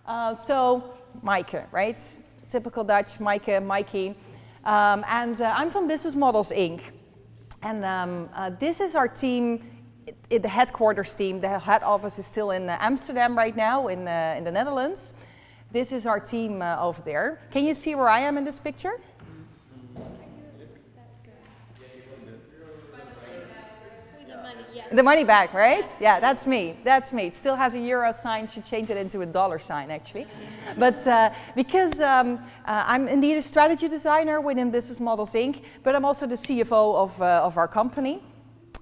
So Maaike, right? Typical Dutch, Maaike. I'm from Business Models Inc. And this is our team, the headquarters team. The head office is still in Amsterdam right now, in the Netherlands. This is our team over there. Can you see where I am in this picture? The money bag, right? Yeah, that's me. That's me. It still has a euro sign. Should change it into a dollar sign, actually. But because I'm indeed a strategy designer within Business Models Inc., but I'm also the CFO of our company.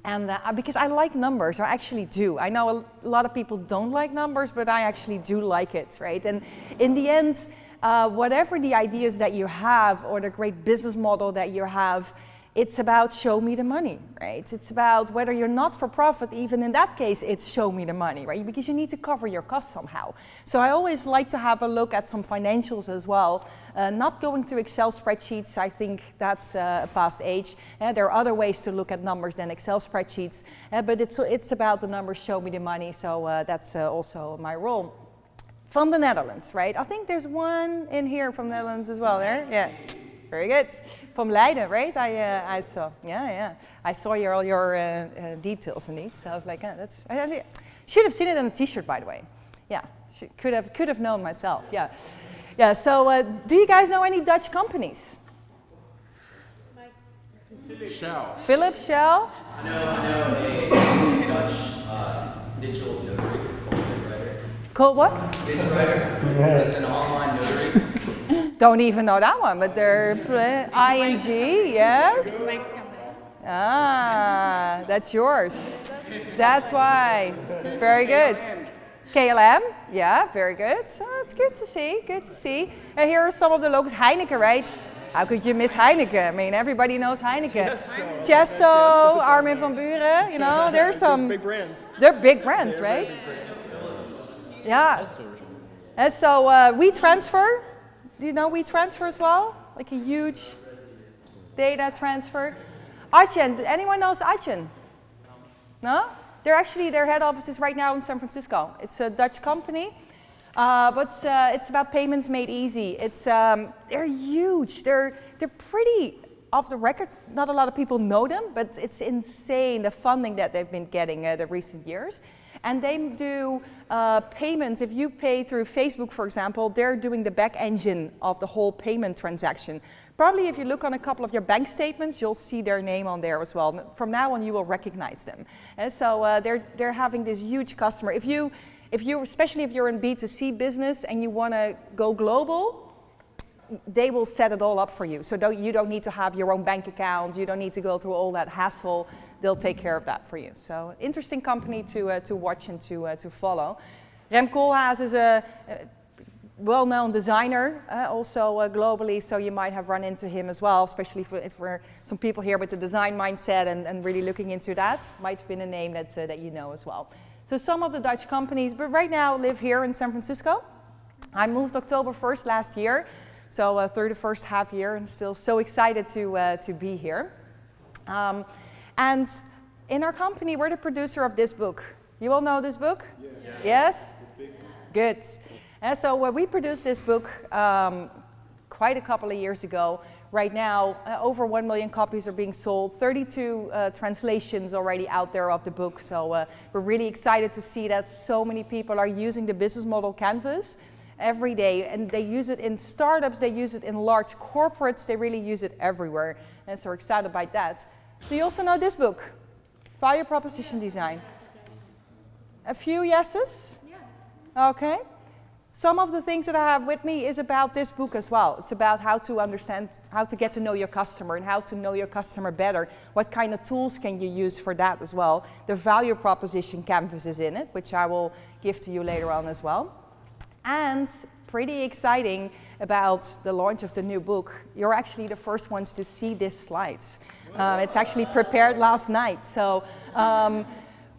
And because I like numbers, I actually do. I know a lot of people don't like numbers, but I actually do like it, right? And in the end, whatever the ideas that you have or the great business model that you have, it's about show me the money, right? It's about whether you're not for profit, even in that case, it's show me the money, right? Because you need to cover your costs somehow. So I always like to have a look at some financials as well. Not going through Excel spreadsheets, I think that's a past age. There are other ways to look at numbers than Excel spreadsheets, but it's about the numbers, show me the money, so that's also my role. From the Netherlands, right? I think there's one in here from the Netherlands as well, there, yeah. Very good. From Leiden, right? I saw. Yeah. I saw all your details indeed. So I was like, that's. I should have seen it on a T-shirt, by the way. Yeah, could have known myself. Yeah. So, do you guys know any Dutch companies? Shell. Philip, Shell. I know a Dutch digital notary called DraperTV. Called what? DraperTV. It's an online notary. Don't even know that one, but they're ING, yes. Ah, that's yours. That's why. Very good. KLM, yeah, very good. So it's good to see, And here are some of the logos. Heineken, right? How could you miss Heineken? I mean, everybody knows Heineken. Chesto, Armin van Buren, you know, there's some. Big brands. They're big brands, right? Yeah. And so WeTransfer. Do you know WeTransfer as well? Like a huge data transfer. Adyen, anyone knows Adyen? No? Their head office is right now in San Francisco. It's a Dutch company, but it's about payments made easy. They're huge. They're pretty off the record. Not a lot of people know them, but it's insane the funding that they've been getting the recent years. And they do payments. If you pay through Facebook, for example, they're doing the back engine of the whole payment transaction. Probably if you look on a couple of your bank statements, you'll see their name on there as well. From now on, you will recognize them. And so they're having this huge customer. Especially if you're in B2C business and you want to go global, they will set it all up for you. So you don't need to have your own bank account. You don't need to go through all that hassle. They'll take care of that for you. So interesting company to watch and to follow. Rem Koolhaas is a well-known designer, also globally, so you might have run into him as well, especially if we're some people here with the design mindset and really looking into that. Might have been a name that you know as well. So some of the Dutch companies, but right now live here in San Francisco. I moved October 1st last year, so through the first half year, and still so excited to be here. And in our company, we're the producer of this book. You all know this book? Yeah. Yes? Good. And so we produced this book quite a couple of years ago. Right now, over 1 million copies are being sold, 32 translations already out there of the book. So we're really excited to see that so many people are using the business model canvas every day. And they use it in startups, they use it in large corporates, they really use it everywhere. And so we're excited by that. Do you also know this book? Value Proposition Design. A few yeses? Yeah. Okay. Some of the things that I have with me is about this book as well. It's about how to understand, how to get to know your customer and how to know your customer better. What kind of tools can you use for that as well? The value proposition canvas is in it, which I will give to you later on as well. And pretty exciting about the launch of the new book. You're actually the first ones to see these slides. It's actually prepared last night. So.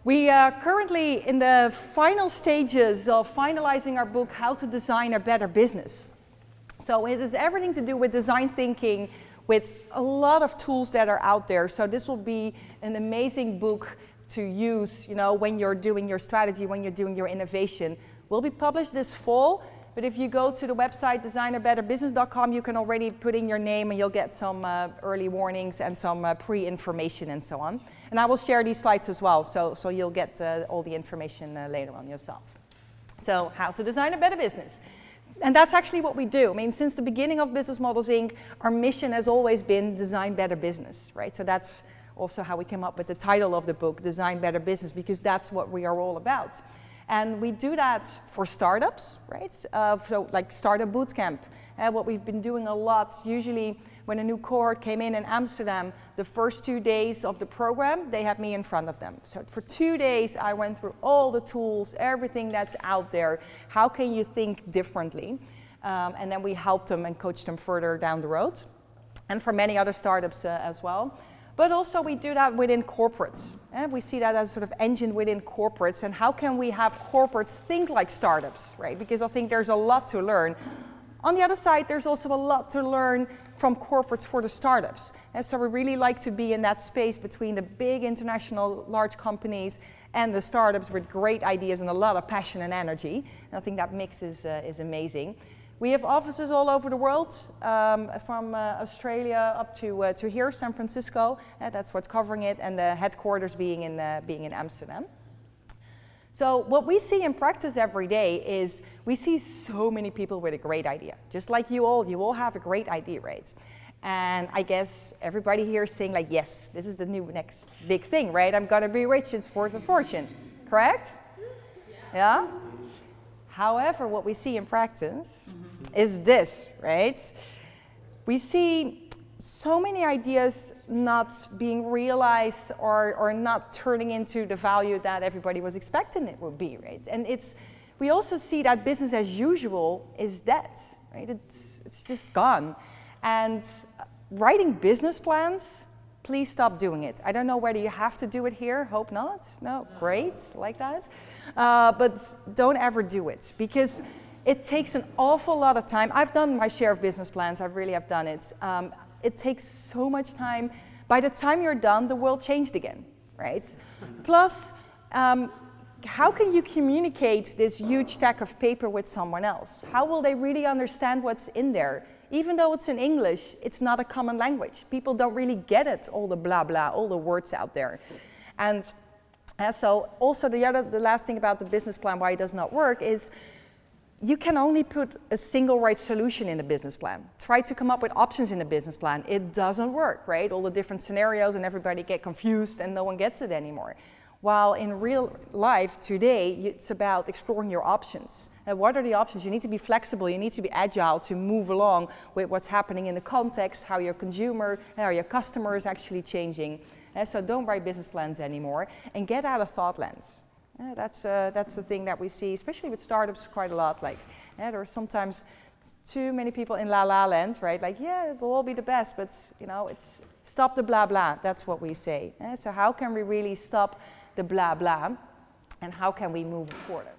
We are currently in the final stages of finalizing our book, How to Design a Better Business. So it has everything to do with design thinking, with a lot of tools that are out there. So this will be an amazing book to use, you know, when you're doing your strategy, when you're doing your innovation. Will be published this fall. But if you go to the website designerbetterbusiness.com, you can already put in your name and you'll get some early warnings and some pre-information and so on. And I will share these slides as well, so you'll get all the information later on yourself. So how to design a better business. And that's actually what we do. I mean, since the beginning of Business Models Inc., our mission has always been design better business, right? So that's also how we came up with the title of the book, Design Better Business, because that's what we are all about. And we do that for startups, right? So like Startup Bootcamp. What we've been doing a lot, usually when a new cohort came in Amsterdam, the first 2 days of the program, they had me in front of them. So for 2 days, I went through all the tools, everything that's out there. How can you think differently? And then we helped them and coached them further down the road. And for many other startups as well. But also we do that within corporates. We see that as sort of engine within corporates, and how can we have corporates think like startups, right? Because I think there's a lot to learn. On the other side, there's also a lot to learn from corporates for the startups. And so we really like to be in that space between the big international large companies and the startups with great ideas and a lot of passion and energy. And I think that mix is amazing. We have offices all over the world, from Australia up to here, San Francisco. That's what's covering it, and the headquarters being in Amsterdam. So what we see in practice every day is we see so many people with a great idea. Just like you all have a great idea, right? And I guess everybody here is saying like, yes, this is the new next big thing, right? I'm gonna be rich, it's worth a fortune, correct? Yeah? However, what we see in practice is this, right? We see so many ideas not being realized or not turning into the value that everybody was expecting it would be, right? And we also see that business as usual is dead, right? It's just gone. And writing business plans, please stop doing it. I don't know whether you have to do it here, hope not. No, great, like that. But don't ever do it, because it takes an awful lot of time. I've done my share of business plans, I really have done it. It takes so much time. By the time you're done, the world changed again, right? Plus, how can you communicate this huge stack of paper with someone else? How will they really understand what's in there? Even though it's in English, it's not a common language. People don't really get it, all the blah blah, all the words out there. And so also the last thing about the business plan, why it does not work, is you can only put a single right solution in the business plan. Try to come up with options in the business plan. It doesn't work, right? All the different scenarios and everybody get confused and no one gets it anymore. While in real life today, it's about exploring your options. And what are the options? You need to be flexible, you need to be agile to move along with what's happening in the context, how your consumer, how your customer is actually changing. So don't write business plans anymore and get out of thought lens. That's the thing that we see, especially with startups, quite a lot. Like, there are sometimes too many people in la land, right? Like, yeah, it will all be the best, but it's stop the blah blah. That's what we say. So how can we really stop the blah blah, and how can we move forward?